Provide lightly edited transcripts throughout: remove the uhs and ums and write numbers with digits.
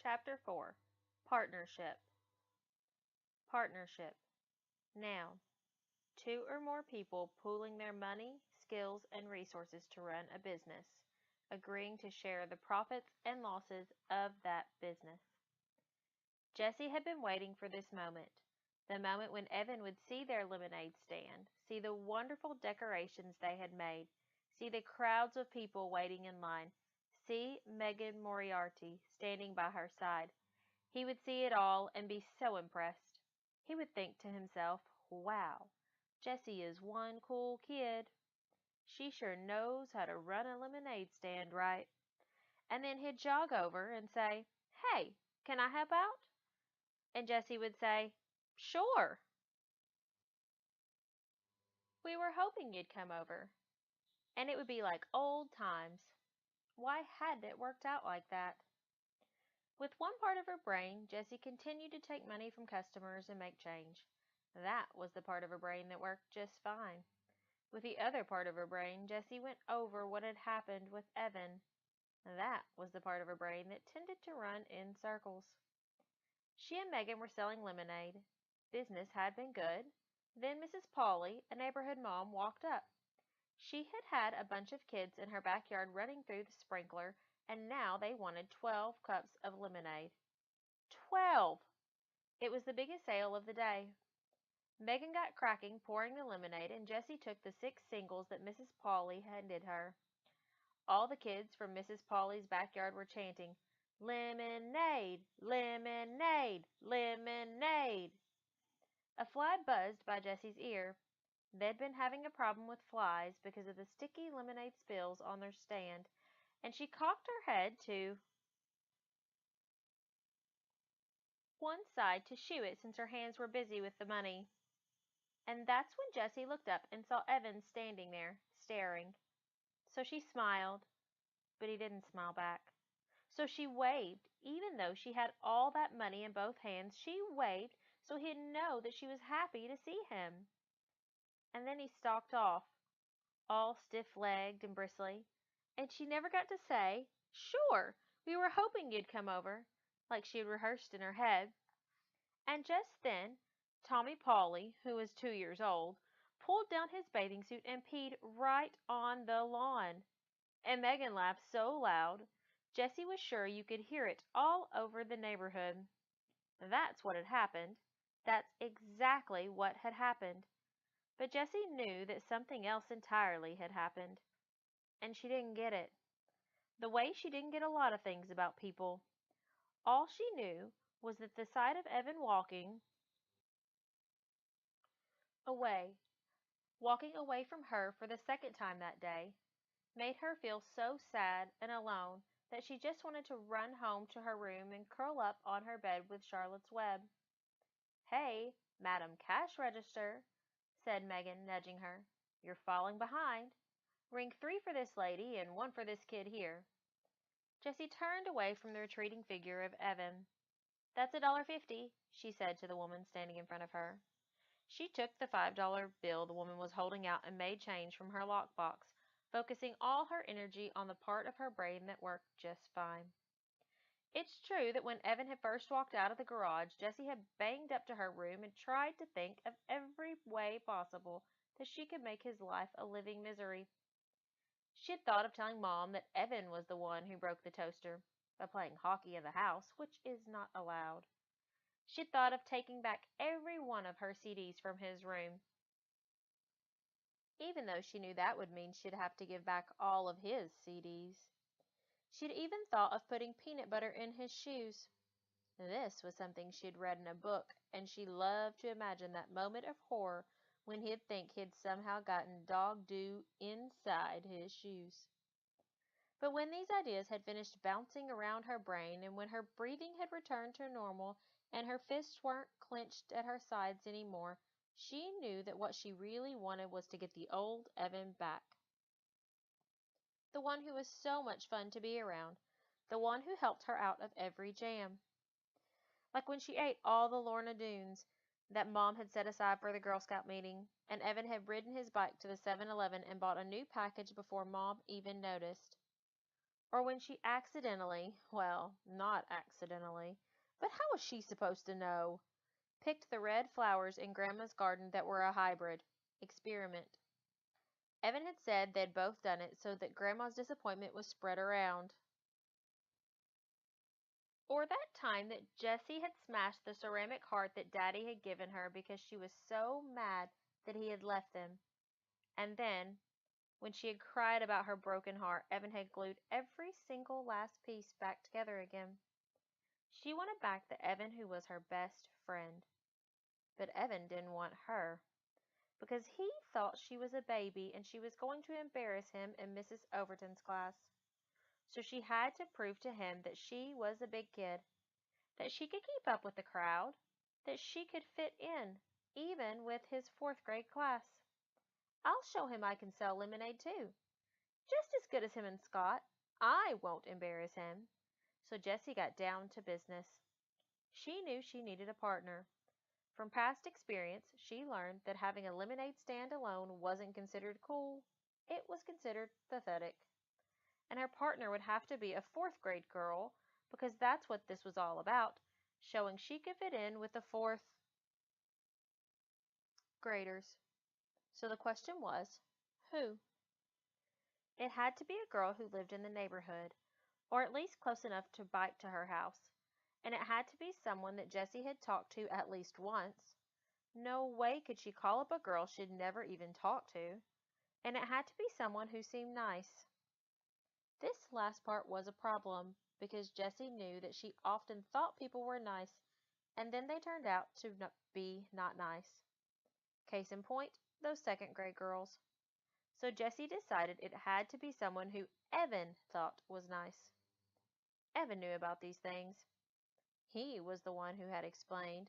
Chapter 4. Partnership. Partnership. Noun. Two or more people pooling their money, skills, and resources to run a business, agreeing to share the profits and losses of that business. Jessie had been waiting for this moment. The moment when Evan would see their lemonade stand, see the wonderful decorations they had made, see the crowds of people waiting in line, see Megan Moriarty standing by her side. He would see it all and be so impressed. He would think to himself, wow, Jessie is one cool kid. She sure knows how to run a lemonade stand right. And then he'd jog over and say, hey, can I help out? And Jessie would say, sure. We were hoping you'd come over. And it would be like old times. Why hadn't it worked out like that? With one part of her brain, Jessie continued to take money from customers and make change. That was the part of her brain that worked just fine. With the other part of her brain, Jessie went over what had happened with Evan. That was the part of her brain that tended to run in circles. She and Megan were selling lemonade. Business had been good. Then Mrs. Pauley, a neighborhood mom, walked up. She had had a bunch of kids in her backyard running through the sprinkler, and now they wanted 12 cups of lemonade. 12! It was the biggest sale of the day. Megan got cracking pouring the lemonade, and Jessie took the 6 singles that Mrs. Pauley handed her. All the kids from Mrs. Pauley's backyard were chanting, lemonade, lemonade, lemonade. A fly buzzed by Jessie's ear. They'd been having a problem with flies because of the sticky lemonade spills on their stand, and she cocked her head to one side to shoo it since her hands were busy with the money. And that's when Jessie looked up and saw Evan standing there, staring. So she smiled, but he didn't smile back. So she waved, even though she had all that money in both hands. She waved so he'd know that she was happy to see him. And then he stalked off, all stiff-legged and bristly, and she never got to say, sure, we were hoping you'd come over, like she had rehearsed in her head. And just then, Tommy Pauley, who was 2 years old, pulled down his bathing suit and peed right on the lawn. And Megan laughed so loud, Jessie was sure you could hear it all over the neighborhood. That's what had happened. That's exactly what had happened. But Jessie knew that something else entirely had happened. And she didn't get it. The way she didn't get a lot of things about people. All she knew was that the sight of Evan away, walking away from her for the second time that day, made her feel so sad and alone that she just wanted to run home to her room and curl up on her bed with Charlotte's Web. Hey, Madam Cash Register, said Megan, nudging her. You're falling behind. Ring 3 for this lady and 1 for this kid here. Jessie turned away from the retreating figure of Evan. That's $1.50, she said to the woman standing in front of her. She took the $5 bill the woman was holding out and made change from her lockbox, focusing all her energy on the part of her brain that worked just fine. It's true that when Evan had first walked out of the garage, Jessie had banged up to her room and tried to think of every way possible that she could make his life a living misery. She had thought of telling Mom that Evan was the one who broke the toaster by playing hockey in the house, which is not allowed. She had thought of taking back every one of her CDs from his room, even though she knew that would mean she'd have to give back all of his CDs. She'd even thought of putting peanut butter in his shoes. This was something she'd read in a book, and she loved to imagine that moment of horror when he'd think he'd somehow gotten dog dew inside his shoes. But when these ideas had finished bouncing around her brain, and when her breathing had returned to normal, and her fists weren't clenched at her sides any more, she knew that what she really wanted was to get the old Evan back. The one who was so much fun to be around. The one who helped her out of every jam. Like when she ate all the Lorna Doones that Mom had set aside for the Girl Scout meeting, and Evan had ridden his bike to the 7-Eleven and bought a new package before Mom even noticed. Or when she accidentally, well, not accidentally, but how was she supposed to know? Picked the red flowers in Grandma's garden that were a hybrid experiment. Evan had said they'd both done it so that Grandma's disappointment was spread around. Or that time that Jessie had smashed the ceramic heart that Daddy had given her because she was so mad that he had left them. And then, when she had cried about her broken heart, Evan had glued every single last piece back together again. She wanted back the Evan who was her best friend. But Evan didn't want her, because he thought she was a baby and she was going to embarrass him in Mrs. Overton's class. So she had to prove to him that she was a big kid, that she could keep up with the crowd, that she could fit in, even with his fourth grade class. I'll show him I can sell lemonade too, just as good as him and Scott. I won't embarrass him. So Jessie got down to business. She knew she needed a partner. From past experience, she learned that having a lemonade stand alone wasn't considered cool. It was considered pathetic. And her partner would have to be a fourth grade girl, because that's what this was all about, showing she could fit in with the fourth graders. So the question was, who? It had to be a girl who lived in the neighborhood, or at least close enough to bike to her house. And it had to be someone that Jessie had talked to at least once. No way could she call up a girl she'd never even talked to. And it had to be someone who seemed nice. This last part was a problem, because Jessie knew that she often thought people were nice, and then they turned out to be not nice. Case in point, those second grade girls. So Jessie decided it had to be someone who Evan thought was nice. Evan knew about these things. He was the one who had explained,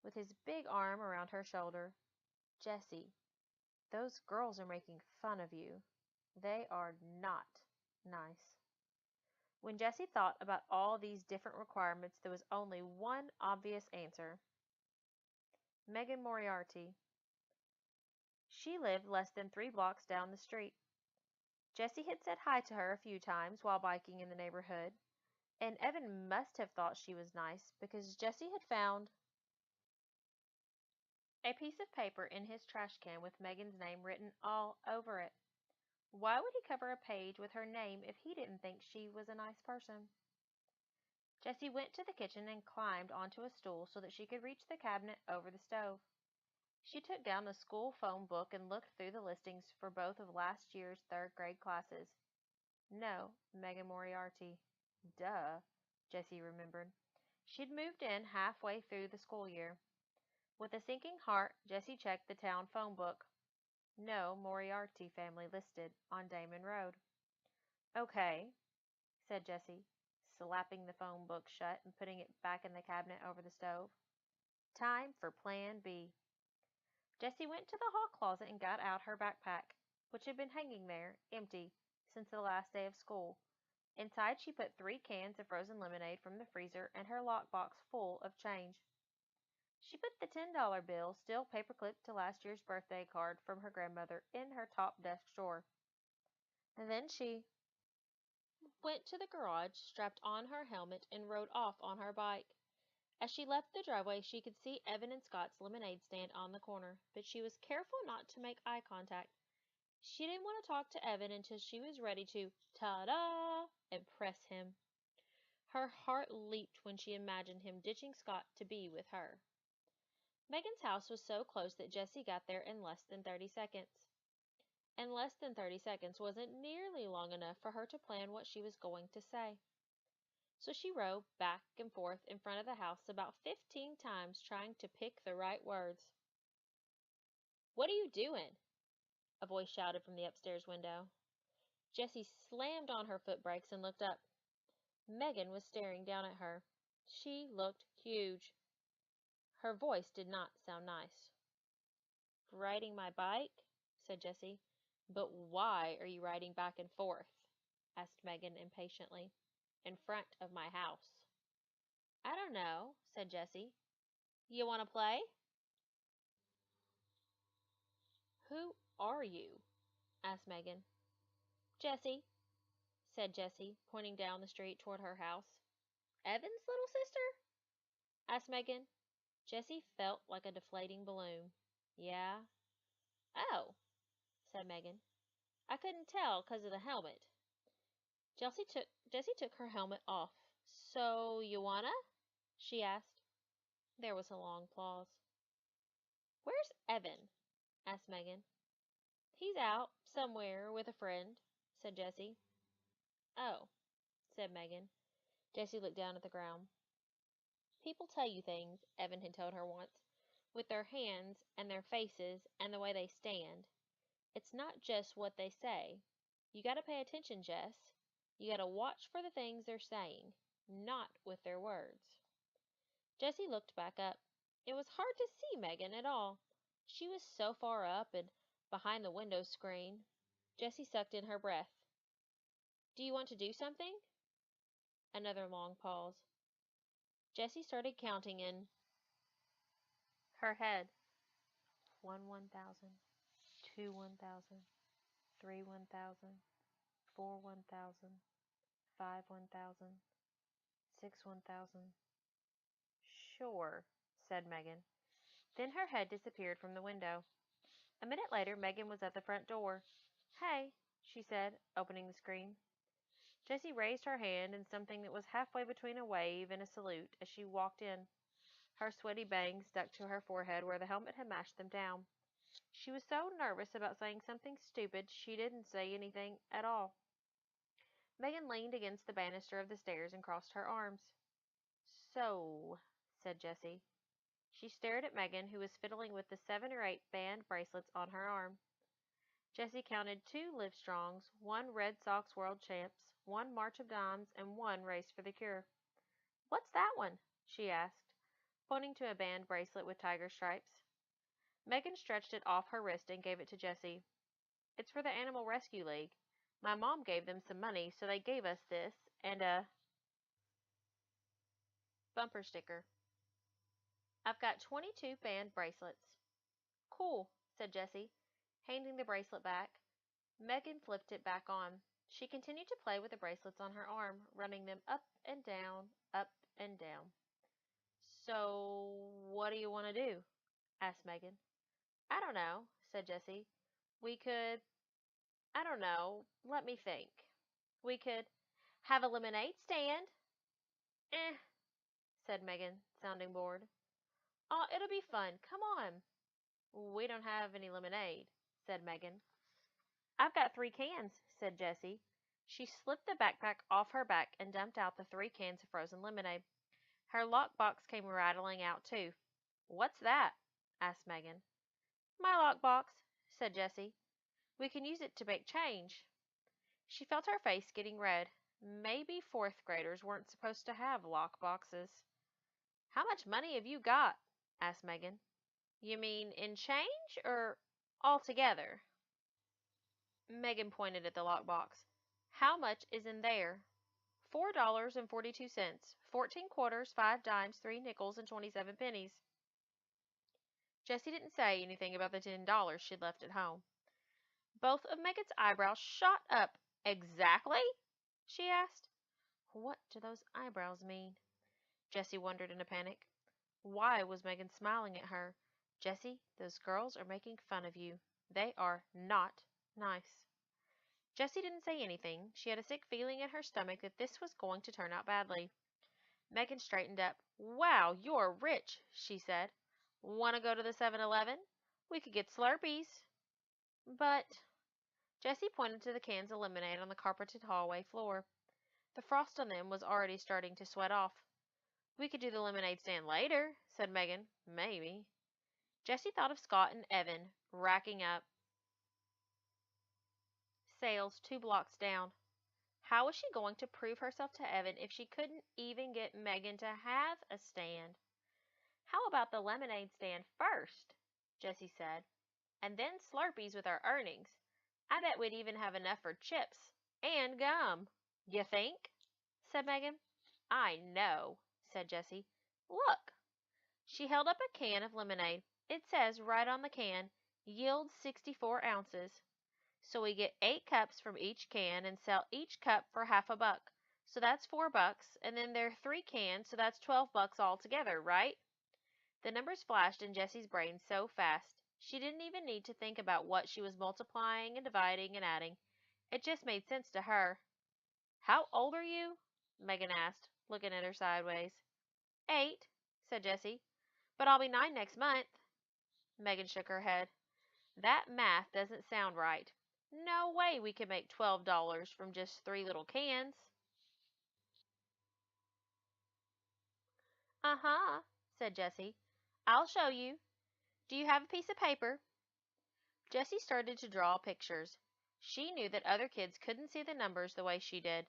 with his big arm around her shoulder, Jessie, those girls are making fun of you. They are not nice. When Jessie thought about all these different requirements, there was only one obvious answer. Megan Moriarty. She lived less than 3 blocks down the street. Jessie had said hi to her a few times while biking in the neighborhood, and Evan must have thought she was nice because Jessie had found a piece of paper in his trash can with Megan's name written all over it. Why would he cover a page with her name if he didn't think she was a nice person? Jessie went to the kitchen and climbed onto a stool so that she could reach the cabinet over the stove. She took down the school phone book and looked through the listings for both of last year's third grade classes. No, Megan Moriarty. Duh, Jessie remembered. She'd moved in halfway through the school year. With a sinking heart, Jessie checked the town phone book. No Moriarty family listed on Damon Road. Okay, said Jessie, slapping the phone book shut and putting it back in the cabinet over the stove. Time for Plan B. Jessie went to the hall closet and got out her backpack, which had been hanging there, empty, since the last day of school. Inside she put 3 cans of frozen lemonade from the freezer and her lockbox full of change. She put the $10 bill, still paper-clipped to last year's birthday card from her grandmother, in her top desk drawer. And then she went to the garage, strapped on her helmet, and rode off on her bike. As she left the driveway, she could see Evan and Scott's lemonade stand on the corner, but she was careful not to make eye contact. She didn't want to talk to Evan until she was ready to ta-da impress him. Her heart leaped when she imagined him ditching Scott to be with her. Megan's house was so close that Jessie got there in less than 30 seconds. And less than 30 seconds wasn't nearly long enough for her to plan what she was going to say. So she rode back and forth in front of the house about 15 times trying to pick the right words. "What are you doing?" a voice shouted from the upstairs window. Jessie slammed on her foot brakes and looked up. Megan was staring down at her. She looked huge. Her voice did not sound nice. "Riding my bike?" said Jessie. "But why are you riding back and forth?" asked Megan impatiently. "In front of my house." "I don't know," said Jessie. "You want to play?" "Who are you?" asked Megan. "Jessie," said Jessie, pointing down the street toward her house. Evan's little sister? Asked Megan. Jessie felt like a deflating balloon. Yeah. Oh, said Megan. I couldn't tell 'cause of the helmet. Jessie took her helmet off. So you wanna? She asked. There was a long pause. Where's Evan? Asked Megan. He's out somewhere with a friend, said Jessie. Oh, said Megan. Jessie looked down at the ground. People tell you things, Evan had told her once, with their hands and their faces and the way they stand. It's not just what they say. You gotta pay attention, Jess. You gotta watch for the things they're saying, not with their words. Jessie looked back up. It was hard to see Megan at all. She was so far up and behind the window screen. Jessie sucked in her breath. Do you want to do something? Another long pause. Jessie started counting in her head. 1 1,000, 2 1,000, 3 1,000, 4 1,000, 5 1,000, 6 1,000. Sure, said Megan. Then her head disappeared from the window. A minute later, Megan was at the front door. Hey, she said, opening the screen. Jessie raised her hand in something that was halfway between a wave and a salute as she walked in. Her sweaty bangs stuck to her forehead where the helmet had mashed them down. She was so nervous about saying something stupid she didn't say anything at all. Megan leaned against the banister of the stairs and crossed her arms. So, said Jessie. She stared at Megan, who was fiddling with the 7 or 8 band bracelets on her arm. Jessie counted 2 Livestrongs, 1 Red Sox World Champs, 1 March of Dimes, and 1 Race for the Cure. What's that one? She asked, pointing to a band bracelet with tiger stripes. Megan stretched it off her wrist and gave it to Jessie. It's for the Animal Rescue League. My mom gave them some money, so they gave us this and a bumper sticker. I've got 22 band bracelets. Cool, said Jessie, handing the bracelet back. Megan flipped it back on. She continued to play with the bracelets on her arm, running them up and down, up and down. So, what do you want to do? Asked Megan. I don't know, said Jessie. We could, I don't know, let me think. We could have a lemonade stand. Eh, said Megan, sounding bored. Oh, it'll be fun. Come on. We don't have any lemonade, said Megan. I've got 3 cans, said Jessie. She slipped the backpack off her back and dumped out the 3 cans of frozen lemonade. Her lockbox came rattling out, too. What's that? Asked Megan. My lockbox, said Jessie. We can use it to make change. She felt her face getting red. Maybe 4th graders weren't supposed to have lockboxes. How much money have you got? Asked Megan. You mean in change or altogether? Megan pointed at the lockbox. How much is in there? $4.42, 14 quarters, 5 dimes, 3 nickels, and 27 pennies. Jessie didn't say anything about the $10 she'd left at home. Both of Megan's eyebrows shot up. Exactly? She asked. What do those eyebrows mean? Jessie wondered in a panic. Why was Megan smiling at her? Jessie, those girls are making fun of you. They are not nice. Jessie didn't say anything. She had a sick feeling in her stomach that this was going to turn out badly. Megan straightened up. Wow, you're rich, she said. Want to go to the 7-Eleven? We could get Slurpees. But Jessie pointed to the cans of lemonade on the carpeted hallway floor. The frost on them was already starting to sweat off. We could do the lemonade stand later, said Megan. Maybe. Jessie thought of Scott and Evan racking up sales 2 blocks down. How was she going to prove herself to Evan if she couldn't even get Megan to have a stand? How about the lemonade stand first? Jessie said. And then Slurpees with our earnings. I bet we'd even have enough for chips and gum. You think? Said Megan. I know, said Jessie. Look. She held up a can of lemonade. It says right on the can, yield 64 ounces. So we get 8 cups from each can and sell each cup for half a buck. So that's $4, and then there are 3 cans, so that's $12 altogether, right? The numbers flashed in Jessie's brain so fast, she didn't even need to think about what she was multiplying and dividing and adding. It just made sense to her. How old are you? Megan asked, looking at her sideways. 8, said Jessie. But I'll be 9 next month. Megan shook her head. That math doesn't sound right. No way we can make $12 from just 3 little cans. Uh-huh, said Jessie. I'll show you. Do you have a piece of paper? Jessie started to draw pictures. She knew that other kids couldn't see the numbers the way she did.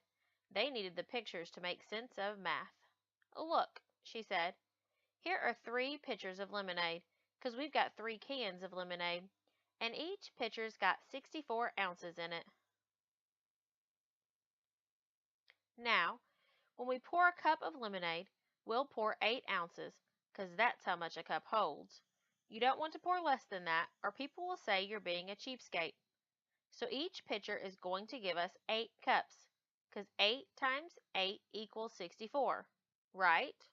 They needed the pictures to make sense of math. Look, she said. Here are 3 pitchers of lemonade, 'cause we've got 3 cans of lemonade, and each pitcher's got 64 ounces in it. Now, when we pour a cup of lemonade, we'll pour 8 ounces, 'cause that's how much a cup holds. You don't want to pour less than that, or people will say you're being a cheapskate. So each pitcher is going to give us 8 cups, 'cause 8 times 8 equals 64, right?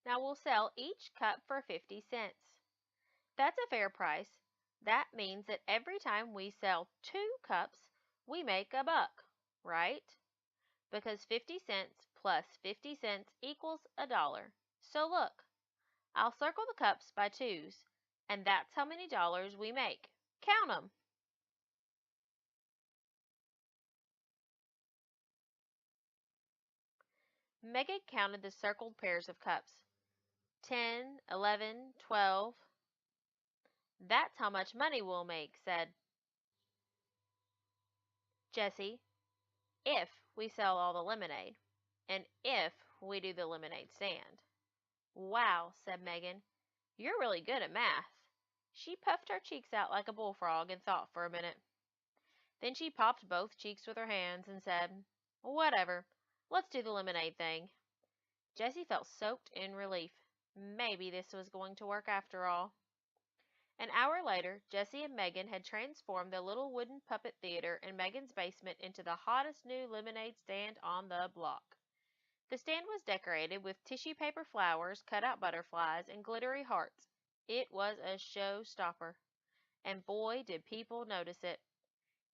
Now we'll sell each cup for 50 cents. That's a fair price. That means that every time we sell 2 cups, we make a buck, right? Because 50 cents plus 50 cents equals a dollar. So look, I'll circle the cups by twos, and that's how many dollars we make. Count 'em. Megan counted the circled pairs of cups. 10, 11, 12. That's how much money we'll make, said Jessie, if we sell all the lemonade, and if we do the lemonade stand. Wow, said Megan. You're really good at math. She puffed her cheeks out like a bullfrog and thought for a minute. Then she popped both cheeks with her hands and said, Whatever. Let's do the lemonade thing. Jessie felt soaked in relief. Maybe this was going to work after all. An hour later, Jessie and Megan had transformed the little wooden puppet theater in Megan's basement into the hottest new lemonade stand on the block. The stand was decorated with tissue paper flowers, cut-out butterflies, and glittery hearts. It was a showstopper, and boy, did people notice it.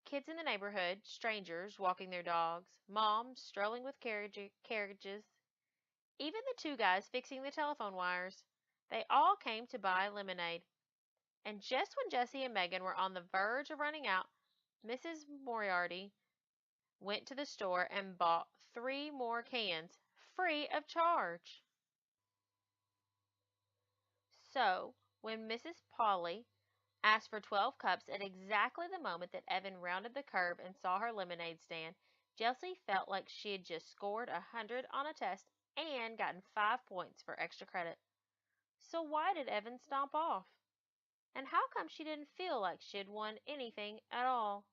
Kids in the neighborhood, strangers walking their dogs, moms strolling with carriages, even the 2 guys fixing the telephone wires. They all came to buy lemonade. And just when Jessie and Megan were on the verge of running out, Mrs. Moriarty went to the store and bought 3 more cans, free of charge. So, when Mrs. Polly asked for 12 cups at exactly the moment that Evan rounded the curve and saw her lemonade stand, Jessie felt like she had just scored 100 on a test and gotten 5 points for extra credit. So why did Evan stomp off? And how come she didn't feel like she'd won anything at all?